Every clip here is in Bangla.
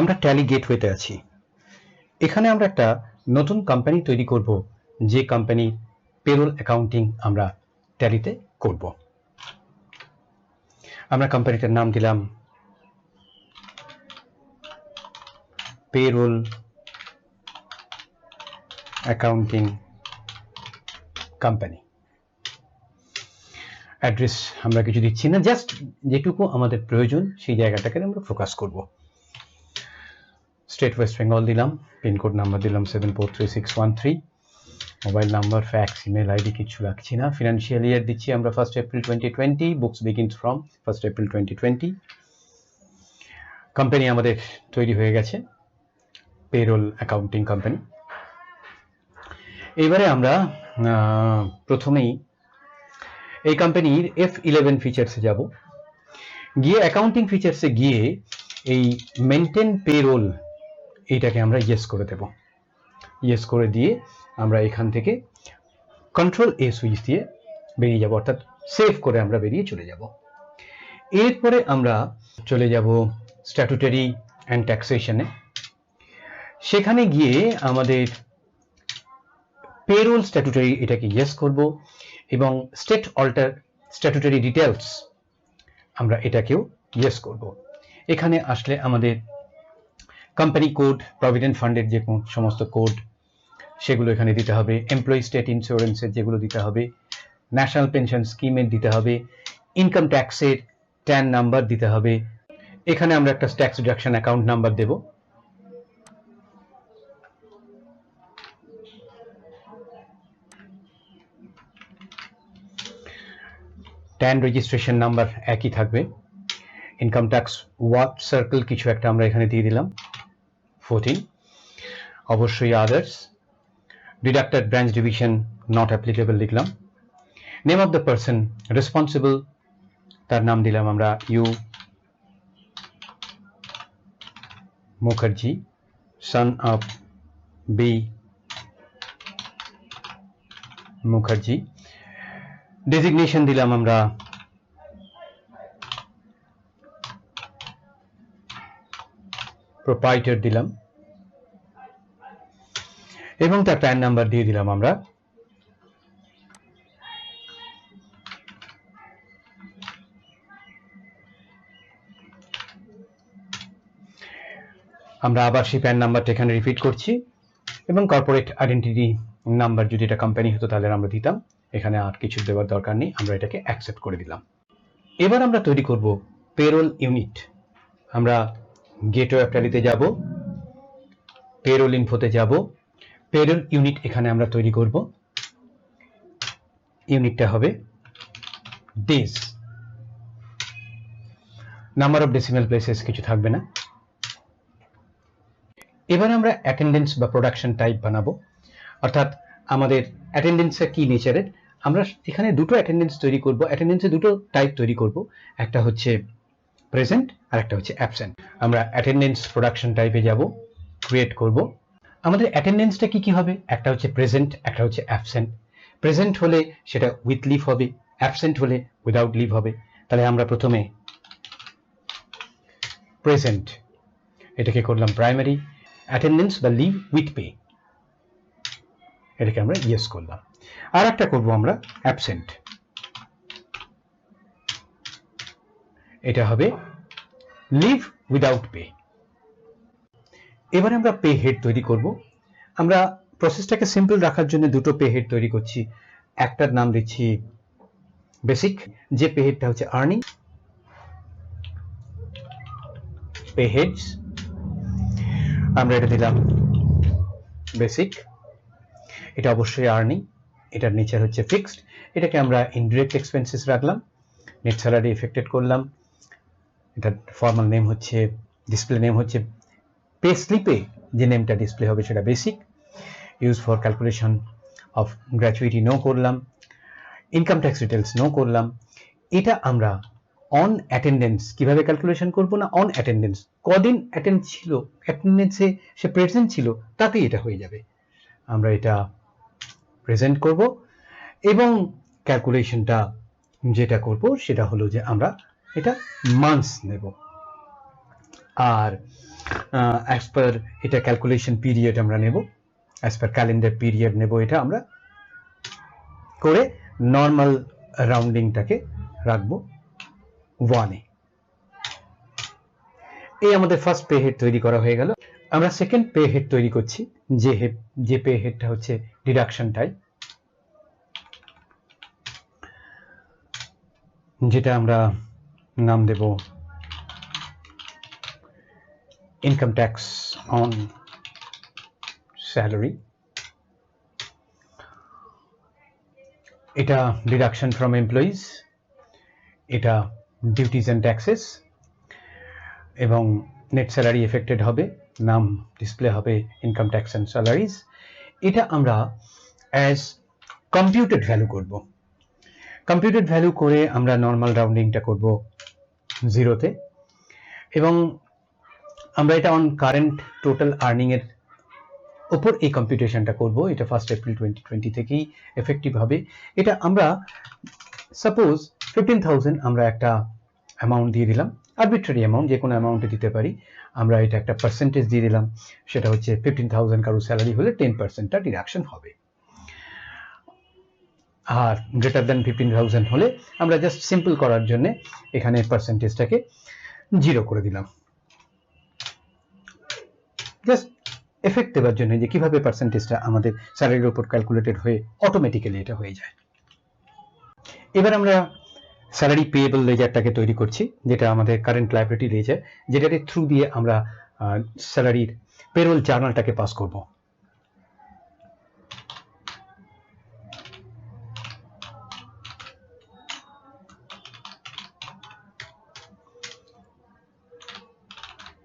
আমরা ট্যালি গেটওয়েতে আছি। এখানে আমরা একটা নতুন কোম্পানি তৈরি করব, যে কোম্পানি পেরোল অ্যাকাউন্টিং আমরা ট্যালিতে করব। আমরা কোম্পানিটার নাম দিলাম পেরোল অ্যাকাউন্টিং কোম্পানি। অ্যাড্রেস আমরা কিছু দিচ্ছি না, জাস্ট যেটুকু আমাদের প্রয়োজন সেই জায়গাটাকে আমরা ফোকাস করব। স্টেট ওয়েস্ট বেঙ্গল দিলাম, পিনকোড নাম্বার দিলাম 743613, mobile number, fax, email ID কিছু রাখছি না। ফিনান্সিয়াল ইয়ার দিচ্ছি আমরা 1 April 2020, books begins from 1 April 2020। Company আমাদের তৈরি হয়ে গেছে, পেরোল অ্যাকাউন্টিং কোম্পানি। এবারে আমরা প্রথমেই এই কোম্পানির F11 ফিচার্সে যাব। গিয়ে অ্যাকাউন্টিং ফিচার্সে গিয়ে এই মেনটেন পেরোল এইটাকে আমরা ইয়েস করে দেব। ইয়েস করে দিয়ে আমরা এখান থেকে কন্ট্রোল A সুইচ দিয়ে বেরিয়ে যাব, অর্থাৎ সেভ করে আমরা বেরিয়ে চলে যাব। এরপরে আমরা চলে যাব স্ট্যাটুটারি অ্যান্ড ট্যাক্সেশনে। সেখানে গিয়ে আমাদের পেরোল স্ট্যাটুটারি এটাকে ইয়েস করব এবং স্টেট অল্টার স্ট্যাটুটারি ডিটেলস আমরা এটাকেও ইয়েস করব। এখানে আসলে আমাদের কোম্পানি কোড, প্রভিডেন্ট ফান্ডের যে সমস্ত কোড সেগুলো এখানে দিতে হবে, এমপ্লয়ি স্টেট ইন্স্যুরেন্সের যেগুলো দিতে হবে, ন্যাশনাল পেনশন স্কিমের দিতে হবে, ইনকাম ট্যাক্সের ট্যান নাম্বার দিতে হবে। এখানে আমরা একটা ট্যাক্স ডিডাকশন অ্যাকাউন্ট নাম্বার দেব। ট্যান রেজিস্ট্রেশন নাম্বার একই থাকবে। ইনকাম ট্যাক্স ওয়ার্ক সার্কেল কিছু একটা আমরা এখানে দিয়ে দিলাম 14। অবশ্যই others, deducted branch division not applicable লিখলাম। Name of the person responsible, তার নাম দিলাম আমরা U Mukherjee, son of B Mukherjee. Designation দিলাম আমরা প্রোপ্রাইটার দিলাম এবং তার প্যান নাম্বার দিয়ে দিলাম আমরা। আমরা আবার সেই প্যান নাম্বারটা এখানে রিপিট করছি এবং কর্পোরেট আইডেন্টিটি নাম্বার যদি এটা কোম্পানি হতো তাহলে আমরা দিতাম। এখানে আর কিছু দেওয়ার দরকার নেই, আমরা এটাকে অ্যাকসেপ্ট করে দিলাম। এবার আমরা তৈরি করব পেরোল ইউনিট। আমরা গেটওয়ে ট্যালিতে যাব, পেরোল ইনফোতে যাব, পেরোল ইউনিট এখানে আমরা তৈরি করব। ইউনিটটা হবে days, number of decimal places কিছু থাকবে না। এবার আমরা অ্যাটেন্ডেন্স বা প্রোডাকশন টাইপ বানাবো, অর্থাৎ আমাদের অ্যাটেন্ডেন্সটা কি নেচারের। আমরা এখানে দুটো অ্যাটেন্ডেন্স তৈরি করব, অ্যাটেন্ডেন্সে দুটো টাইপ তৈরি করব, একটা হচ্ছে প্রেজেন্ট আর একটা হচ্ছে অ্যাবসেন্ট। আমরা অ্যাটেন্ডেন্স প্রোডাকশন টাইপে যাব, ক্রিয়েট করব। আমাদের অ্যাটেন্ডেন্সটা কি কি হবে, একটা হচ্ছে প্রেজেন্ট, একটা হচ্ছে অ্যাবসেন্ট। প্রেজেন্ট হলে সেটা উইথ লিভ হবে, অ্যাবসেন্ট হলে উইদাউট লিভ হবে। তাহলে আমরা প্রথমে প্রেজেন্ট এটাকে করলাম প্রাইমারি, অ্যাটেন্ডেন্স বা লিভ উইথ পে এটাকে আমরা ইয়েস করলাম। আর একটা করব আমরা অ্যাবসেন্ট, এটা হবে লিভ উইদাউট পে। এবারে আমরা পে হেড তৈরি করব। আমরা প্রসেসটাকে সিম্পল রাখার জন্য দুটো পে হেড তৈরি করছি। একটার নাম দিচ্ছি বেসিক, যে পে হেডটা হচ্ছে আর্নিং পে হেডস, আমরা এটা দিলাম বেসিক। এটা অবশ্যই আর্নিং, এটার নেচার হচ্ছে ফিক্সড। এটাকে আমরা ইনডিরেক্ট এক্সপেন্সেস রাখলাম, নেট স্যালারি এফেক্টেড করলাম। এটার ফর্মাল নেম হচ্ছে, ডিসপ্লে নেম হচ্ছে, পে স্লিপে যে নেমটা ডিসপ্লে হবে সেটা basic. Use for calculation of gratuity no করলাম, ইনকাম ট্যাক্স ডিটেলস নো করলাম। এটা আমরা অন অ্যাটেন্ডেন্স কিভাবে ক্যালকুলেশন করব না, অন অ্যাটেন্ডেন্স কদিন অ্যাটেন্ড ছিল, অ্যাটেন্ডেন্সে সে প্রেজেন্ট ছিল তাতেই এটা হয়ে যাবে। আমরা এটা প্রেজেন্ট করব এবং ক্যালকুলেশনটা যেটা করব সেটা হলো যে আমরা এটা মান্থস নেব। আর অ্যাজ পার এটা ক্যালকুলেশন পিরিয়ড আমরা নেব, অ্যাজ পার ক্যালেন্ডার পিরিয়ড নেব, এটা আমরা করে নর্মাল রাউন্ডিংটাকে রাখবো 1 এ। এই আমাদের ফার্স্ট পে হেড তৈরি করা হয়ে গেল। আমরা সেকেন্ড পে হেড তৈরি করছি, যে পে হেডটা হচ্ছে ডিডাকশন টাইপ, যেটা আমরা নাম দেব ইনকাম ট্যাক্স অন স্যালারি। এটা ডিডাকশন ফ্রম এমপ্লয়িজ, এটা ডিউটিজ অ্যান্ড ট্যাক্সেস, এবং নেট স্যালারি এফেক্টেড হবে, নাম ডিসপ্লে হবে ইনকাম ট্যাক্স অ্যান্ড স্যালারিজ। এটা আমরা অ্যাজ কম্পিউটেড ভ্যালু করব। কম্পিউটেড ভ্যালু করে আমরা নর্মাল রাউন্ডিংটা করব 0-তে, এবং আমরা এটা অন কারেন্ট টোটাল আর্নিং এর উপর এই কম্পিউটেশনটা করব। এটা 1 এপ্রিল 2020 থেকেই এফেক্টিভ হবে। এটা আমরা সাপোজ 15,000 আমরা একটা অ্যামাউন্ট দিয়ে দিলাম, আরবিট্রারি অ্যামাউন্ট, যে কোনো অ্যামাউন্টে দিতে পারি। আমরা এটা একটা পার্সেন্টেজ দিয়ে দিলাম, সেটা হচ্ছে 15,000 কারো স্যালারি হলে 10%টা ডিডাকশন হবে, আর গ্রেটার দেন 15,000 হলে আমরা জাস্ট সিম্পল করার জন্য এখানে পার্সেন্টেজটাকে 0 করে দিলাম, জাস্ট এফেক্ট দেওয়ার জন্য যে কিভাবে পার্সেন্টেজটা আমাদের স্যালারির উপর ক্যালকুলেটেড হয়ে অটোমেটিক্যালি এটা হয়ে যায়। এবার আমরা স্যালারি পেয়েবল লেজারটাকে তৈরি করছি, যেটা আমাদের কারেন্ট লায়াবিলিটি লেজার, যেটার থ্রু দিয়ে আমরা স্যালারির পেরোল জার্নালটাকে পাস করব।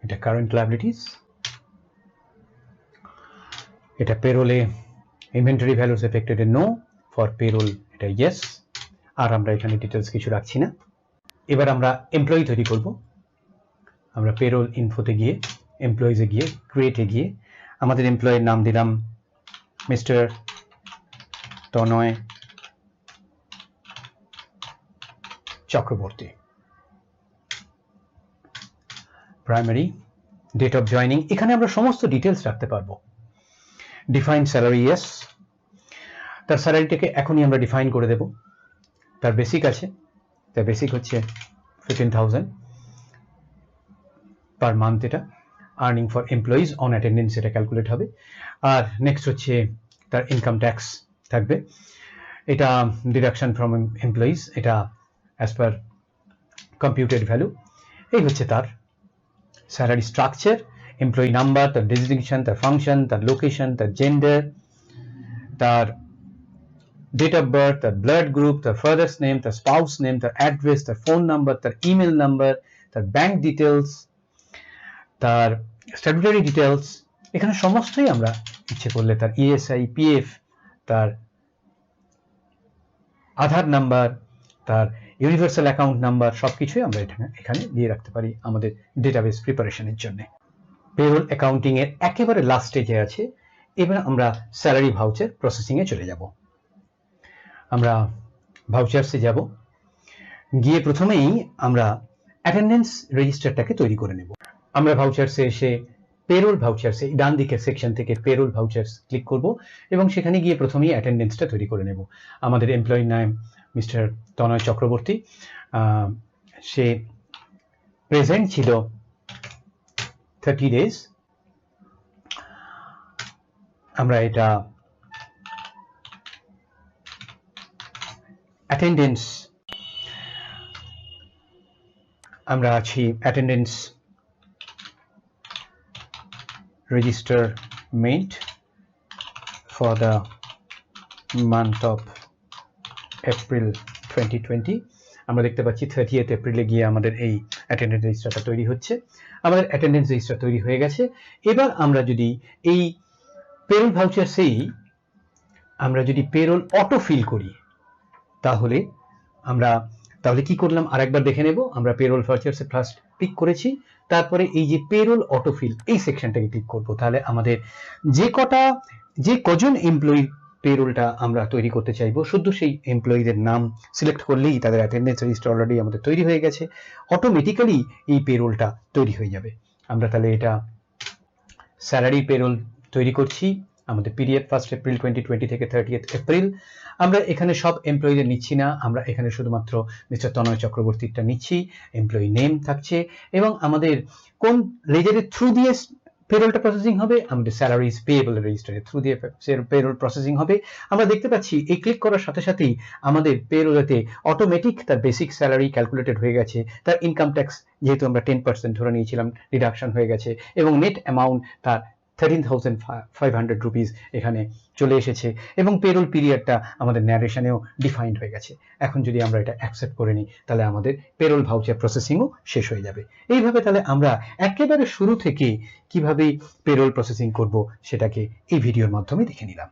এটা কারেন্ট লায়াবিলিটিস, এটা পেরোলে ইনভেন্টরি ভ্যালুস এফেক্টেড এ নো, ফর পেরোল এটা ইয়েস, আর আমরা এখানে ডিটেলস কিছু রাখছি না। এবার আমরা এমপ্লয়ি তৈরি করব। আমরা পেরোল ইনফোতে গিয়ে, এমপ্লয়িজে গিয়ে, ক্রিয়েটে গিয়ে আমাদের এমপ্লয়ের নাম দিলাম mister Tanay Chakraborty. Primary, date of joining, এখানে আমরা সমস্ত ডিটেলস রাখতে পারবো। ডিফাইন স্যালারি, ইয়েস, তার স্যালারিটাকে এখনই আমরা ডিফাইন করে দেব। তার বেসিক আছে, তার বেসিক হচ্ছে 15,000 পার মান্থ, এটা earning for employees on attendance, এটা ক্যালকুলেট হবে। আর নেক্সট হচ্ছে তার ইনকাম ট্যাক্স থাকবে, এটা ডিডাকশন ফ্রম এমপ্লয়িজ, এটা অ্যাজ পার কম্পিউটেড ভ্যালু। এই হচ্ছে তার স্যালারি স্ট্রাকচার, এমপ্লয়ি নাম্বার, তার ডেজিগনেশন, তার ফাংশন, তার লোকেশন, তার জেন্ডার, তার ডেট অফ বার্থ, তার ব্লাড গ্রুপ, তার ফাদার্স নেম, তার স্পাউস নেম, তার অ্যাড্রেস, তার ফোন নাম্বার, তার ইমেল নাম্বার, তার ব্যাংক ডিটেলস, তার স্ট্যাটুটরি ডিটেলস, এখানে সমস্তই আমরা ইচ্ছে করলে তার ইএসআই, পিএফ, তার আধার নাম্বার, তার ইউনিভার্সাল অ্যাকাউন্ট নাম্বার, সবকিছুই আমরা এখানে দিয়ে রাখতে পারি আমাদের ডেটাবেস প্রিপারেশনের জন্য। পেরোল অ্যাকাউন্টিং এর একেবারে লাস্ট স্টেজে আছে। এবার আমরা স্যালারি ভাউচার প্রসেসিং এ চলে যাব। আমরা ভাউচারসে যাব, গিয়ে প্রথমেই আমরা অ্যাটেন্ডেন্স রেজিস্টারটাকে তৈরি করে নেব। আমরা ভাউচারসে এসে পেরোল ভাউচারসে ডান দিকের সেকশন থেকে পেরোল ভাউচার্স ক্লিক করব, এবং সেখানে গিয়ে প্রথমেই অ্যাটেন্ডেন্সটা তৈরি করে নেব। আমাদের এমপ্লয়ির নাম মিস্টার তনয় চক্রবর্তী, সে প্রেজেন্ট ছিল 30 days। আমরা এটা অ্যাটেন্ডেন্স, আমরা আছি attendance register made for the month of April 2020। আমরা দেখতে পাচ্ছি 30th এপ্রিলে গিয়ে আমাদের এই অ্যাটেন্ডেন্স রেজিস্টারটা তৈরি হচ্ছে। আমাদের অ্যাটেন্ডেন্স রেজিস্টার তৈরি হয়ে গেছে। এবার আমরা যদি এই পেরোল ভাউচারসেই আমরা যদি পেরোল অটো ফিল করি, তাহলে কি করলাম আরেকবার দেখে নেব। আমরা পেরোল ভাউচারসে ফার্স্ট ক্লিক করেছি, তারপরে এই যে পেরোল অটোফিল এই সেকশনটাকে ক্লিক করব। তাহলে আমাদের যে কজন এমপ্লয়ি পেরোলটা আমরা তৈরি করতে চাইবো, শুধু সেই এমপ্লয়িদের নাম সিলেক্ট করলেই তাদের অ্যাটেন্ডেন্স রেজিস্টার অলরেডি আমাদের তৈরি হয়ে গেছে, অটোমেটিক্যালি এই পেরোলটা তৈরি হয়ে যাবে। আমরা তাহলে এটা স্যালারি পেরোল তৈরি করছি আমাদের পিরিয়ড 1 এপ্রিল 2020 থেকে 30 এপ্রিল। আমরা এখানে সব এমপ্লয়ীদের নিচ্ছি না, আমরা এখানে শুধুমাত্র মিস্টার তনয় চক্রবর্তীটা নিচ্ছি। এমপ্লয়ি নেম থাকছে এবং আমাদের কোন লেজারের থ্রু দিয়ে পেরোলটা প্রসেসিং হবে, আমাদের স্যালারিজ পেয়েবল রেজিস্টারের থ্রু দিয়ে পেরোল প্রসেসিং হবে। আমরা দেখতে পাচ্ছি এই ক্লিক করার সাথে সাথেই আমাদের পেরোলেতে অটোমেটিক তার বেসিক স্যালারি ক্যালকুলেটেড হয়ে গেছে, তার ইনকাম ট্যাক্স যেহেতু আমরা 10% ধরে নিয়েছিলাম ডিডাকশন হয়ে গেছে এবং নেট অ্যামাউন্ট তার 13,500 রুপিস এখানে চলে এসেছে এবং পেরোল পিরিয়ডটা আমাদের ন্যারেশনেও ডিফাইন্ড হয়ে গেছে। এখন যদি আমরা এটা অ্যাকসেপ্ট করে নিই তাহলে আমাদের পেরোল ভাউচার প্রসেসিংও শেষ হয়ে যাবে। এইভাবে তাহলে আমরা একেবারে শুরু থেকে কিভাবে পেরোল প্রসেসিং করব সেটাকে এই ভিডিওর মাধ্যমে দেখে নিলাম।